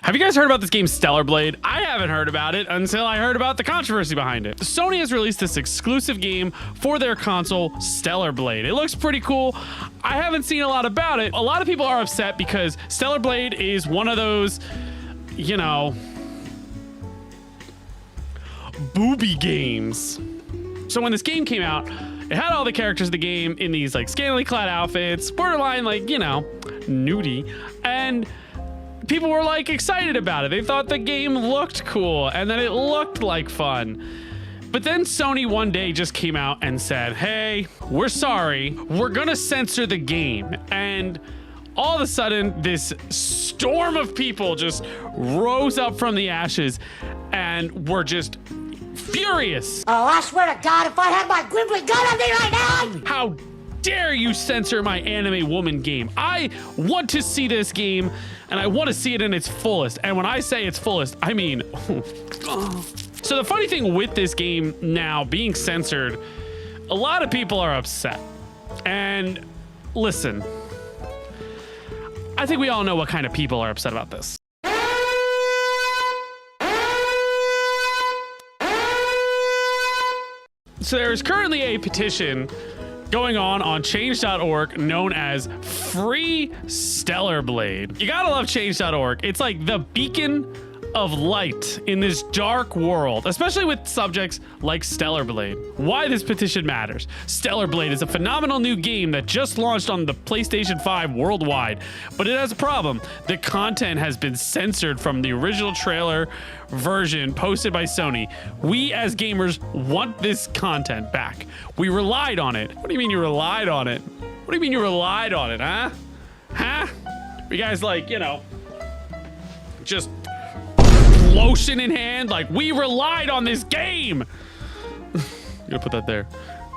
Have you guys heard about this game Stellar Blade? I haven't heard about it until I heard about the controversy behind it. Sony has released this exclusive game for their console, Stellar Blade. It looks pretty cool. I haven't seen a lot about it. A lot of people are upset because Stellar Blade is one of those, you know, booby games. So when this game came out, it had all the characters of the game in these like scantily clad outfits, borderline like, you know, nudie, and people were like excited about it. They thought the game looked cool and that it looked like fun. But then Sony one day just came out and said, hey, we're sorry, we're gonna censor the game. And all of a sudden, this storm of people just rose up from the ashes and were just furious. Oh, I swear to God, if I had my Grimbly gun on me right now! How dare you censor my anime woman game? I want to see this game and I want to see it in its fullest. And when I say its fullest, I mean, so the funny thing with this game now being censored, a lot of people are upset. And listen, I think we all know what kind of people are upset about this. So there is currently a petition going on change.org known as Free Stellar Blade. You gotta love change.org. It's like the beacon of light in this dark world, especially with subjects like Stellar Blade. Why this petition matters. Stellar Blade is a phenomenal new game that just launched on the PlayStation 5 worldwide, but it has a problem. The content has been censored from the original trailer version posted by Sony. We as gamers want this content back. We relied on it. What do you mean you relied on it? What do you mean you relied on it, huh? Huh? You guys like, you know, just lotion in hand, like we relied on this game. I'm gonna put that there.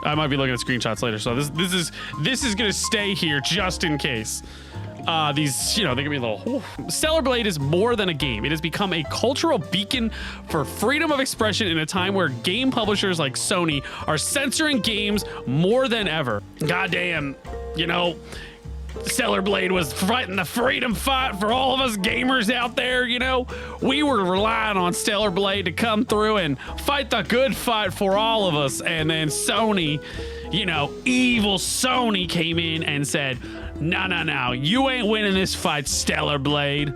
I might be looking at screenshots later, so this is gonna stay here just in case. These, you know, they can be a little. Stellar Blade is more than a game. It has become a cultural beacon for freedom of expression in a time where game publishers like Sony are censoring games more than ever. Goddamn, you know, Stellar Blade was fighting the freedom fight for all of us gamers out there, you know? We were relying on Stellar Blade to come through and fight the good fight for all of us. And then Sony, you know, evil Sony came in and said, no, you ain't winning this fight, Stellar Blade.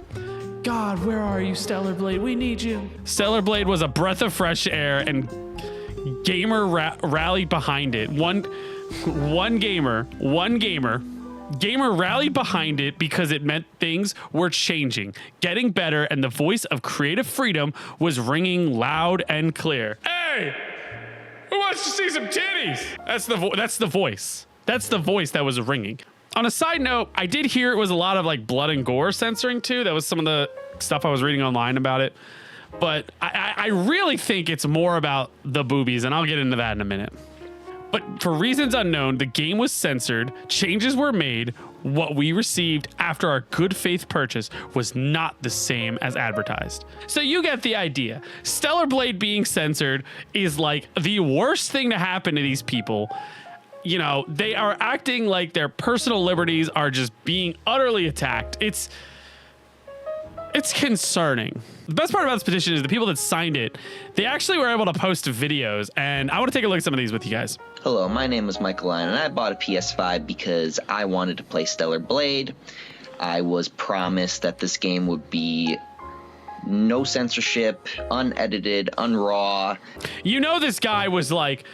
God, where are you, Stellar Blade? We need you. Stellar Blade was a breath of fresh air and gamer rallied behind it. One gamer rallied behind it because it meant things were changing, getting better, and the voice of creative freedom was ringing loud and clear. Hey, who wants to see some titties? That's the voice. That's the voice that was ringing. On a side note, I did hear it was a lot of like blood and gore censoring too. That was some of the stuff I was reading online about it. But I really think it's more about the boobies, and I'll get into that in a minute. But for reasons unknown, the game was censored, changes were made, what we received after our good faith purchase was not the same as advertised. So you get the idea. Stellar Blade being censored is like the worst thing to happen to these people. You know, they are acting like their personal liberties are just being utterly attacked. It's concerning. The best part about this petition is the people that signed it, they actually were able to post videos, and I want to take a look at some of these with you guys. Hello, my name is Michael Lyon, and I bought a PS5 because I wanted to play Stellar Blade. I was promised that this game would be no censorship, unedited, unraw. You know, this guy was like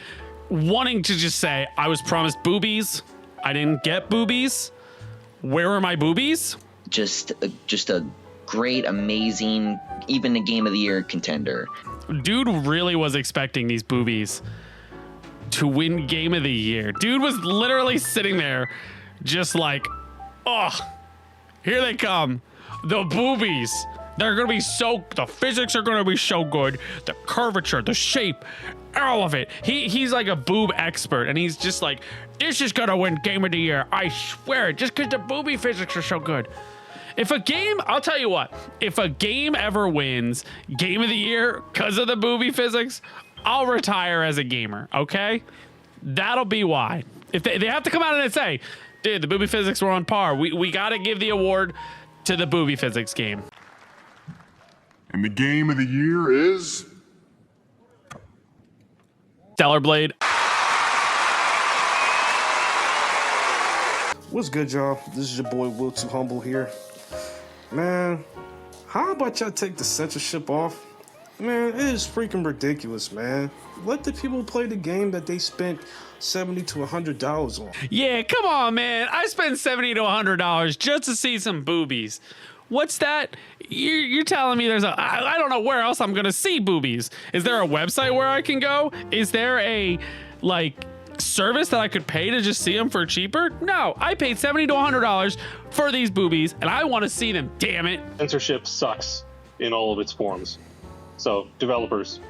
wanting to just say, I was promised boobies. I didn't get boobies. Where are my boobies? Just a great, amazing, even a Game of the Year contender. Dude really was expecting these boobies to win Game of the Year. Dude was literally sitting there just like, oh, here they come. The boobies. They're going to be the physics are going to be so good. The curvature, the shape, all of it. He's like a boob expert, and he's just like, this is going to win Game of the Year. I swear it, just because the booby physics are so good. If a game, I'll tell you what, if a game ever wins Game of the Year because of the booby physics, I'll retire as a gamer, okay? That'll be why. If they have to come out and say, Dude, the booby physics were on par. We got to give the award to the booby physics game. And the game of the year is Stellar Blade. What's good, y'all? This is your boy Will Too Humble here. Man, how about y'all take the censorship off? Man, it is freaking ridiculous, man. Let the people play the game that they spent $70 to $100 on. Yeah, come on, man. I spent $70 to $100 just to see some boobies. What's that? You're telling me I don't know where else I'm gonna see boobies. Is there a website where I can go? Is there a service that I could pay to just see them for cheaper? No, I paid $70 to $100 for these boobies, and I want to see them. Damn it! Censorship sucks in all of its forms. So developers,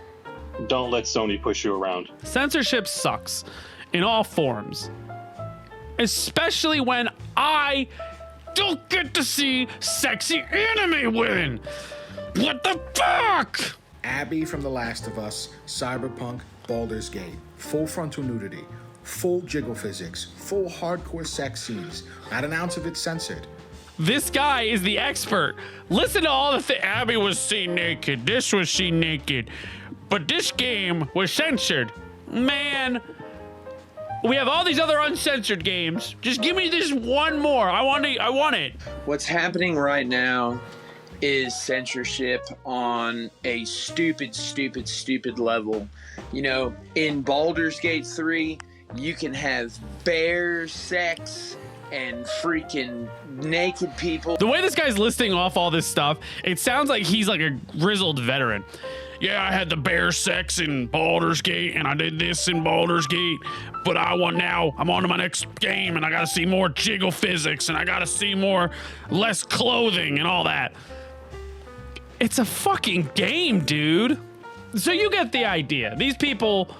don't let Sony push you around. Censorship sucks in all forms, especially when I don't get to see sexy anime women. What the fuck? Abby from The Last of Us, Cyberpunk, Baldur's Gate, full frontal nudity, full jiggle physics, full hardcore sex scenes, not an ounce of it censored. This guy is the expert. Listen to all the things. Abby was seen naked. This was seen naked. But this game was censored. Man, we have all these other uncensored games. Just give me this one more. I want it. What's happening right now is censorship on a stupid level. You know, in Baldur's Gate 3, you can have bear sex and freaking naked people. The way this guy's listing off all this stuff, it sounds like he's like a grizzled veteran. Yeah, I had the bear sex in Baldur's Gate, and I did this in Baldur's Gate, but I'm on to my next game, and I gotta see more jiggle physics, and I gotta see less clothing and all that. It's a fucking game, dude. So you get the idea. These people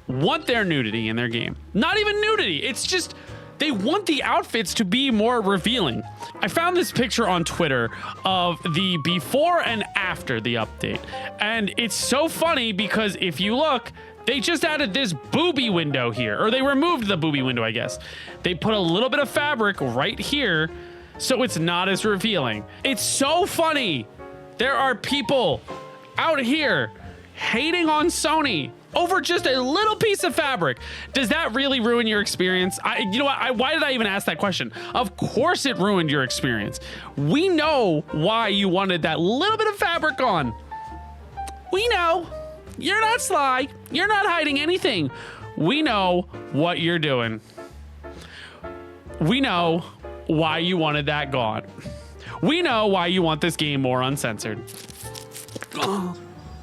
want their nudity in their game. Not even nudity, it's just they want the outfits to be more revealing. I found this picture on Twitter of the before and after the update. And it's so funny because if you look, they just added this booby window here, or they removed the booby window, I guess. They put a little bit of fabric right here so it's not as revealing. It's so funny. There are people out here hating on Sony over just a little piece of fabric. Does that really ruin your experience? You know what? Why did I even ask that question? Of course it ruined your experience. We know why you wanted that little bit of fabric on. We know. You're not sly. You're not hiding anything. We know what you're doing. We know why you wanted that gone. We know why you want this game more uncensored.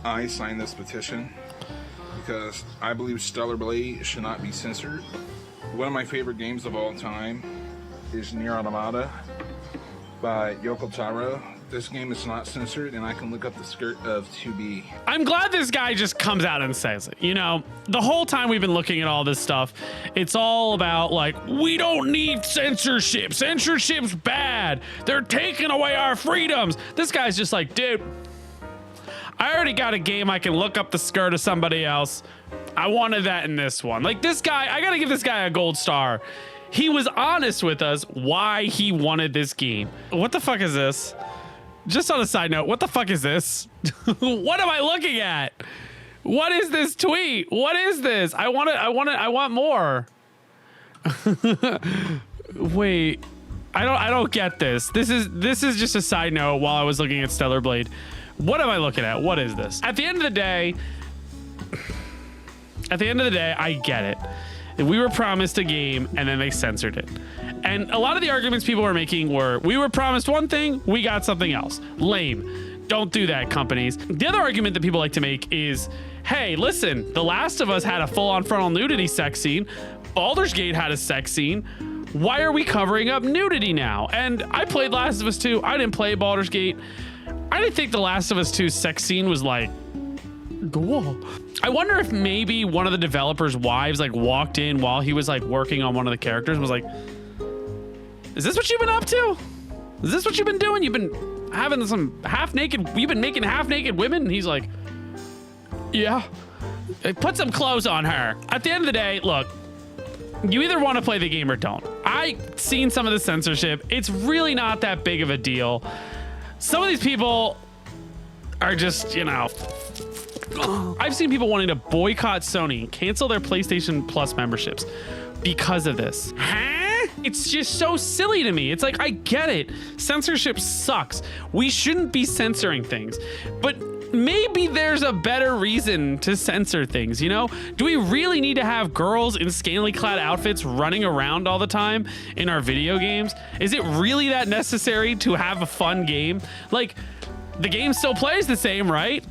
I signed this petition because I believe Stellar Blade should not be censored. One of my favorite games of all time is Nier Automata by Yoko Taro. This game is not censored, and I can look up the skirt of 2B. I'm glad this guy just comes out and says it. You know, the whole time we've been looking at all this stuff, it's all about like, we don't need censorship. Censorship's bad. They're taking away our freedoms. This guy's just like, dude, I already got a game I can look up the skirt of somebody else. I wanted that in this one. Like this guy, I gotta give this guy a gold star. He was honest with us why he wanted this game. What the fuck is this? Just on a side note, what the fuck is this? What am I looking at? What is this tweet? What is this? I want more. Wait, I don't get this. This is just a side note while I was looking at Stellar Blade. What am I looking at? What is this? At the end of the day, I get it. We were promised a game and then they censored it. And a lot of the arguments people were making were, we were promised one thing, we got something else. Lame. Don't do that, companies. The other argument that people like to make is, hey, listen, The Last of Us had a full-on frontal nudity sex scene. Baldur's Gate had a sex scene. Why are we covering up nudity now? And I played Last of Us 2. I didn't play Baldur's Gate. I didn't think The Last of Us 2 sex scene was like, cool. I wonder if maybe one of the developers' wives like walked in while he was like working on one of the characters and was like, is this what you've been up to? Is this what you've been doing? You've been having some you've been making half-naked women? And he's like, yeah. Put some clothes on her. At the end of the day, look, you either want to play the game or don't. I've seen some of the censorship. It's really not that big of a deal. Some of these people are just, you know, I've seen people wanting to boycott Sony and cancel their PlayStation Plus memberships because of this. Huh? It's just so silly to me. It's like, I get it. Censorship sucks. We shouldn't be censoring things, but maybe there's a better reason to censor things, you know? Do we really need to have girls in scantily clad outfits running around all the time in our video games? Is it really that necessary to have a fun game? Like, the game still plays the same, right?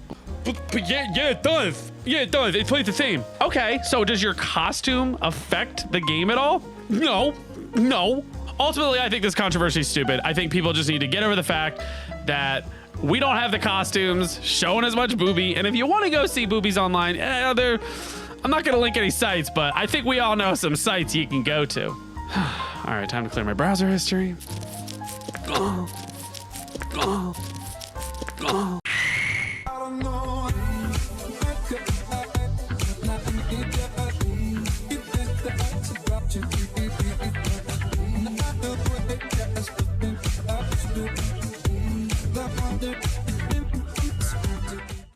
But yeah, it does. Yeah, it does. It plays the same. Okay, so does your costume affect the game at all? No. Ultimately, I think this controversy is stupid. I think people just need to get over the fact that we don't have the costumes showing as much boobie. And if you want to go see boobies online, I'm not going to link any sites, but I think we all know some sites you can go to. All right, time to clear my browser history.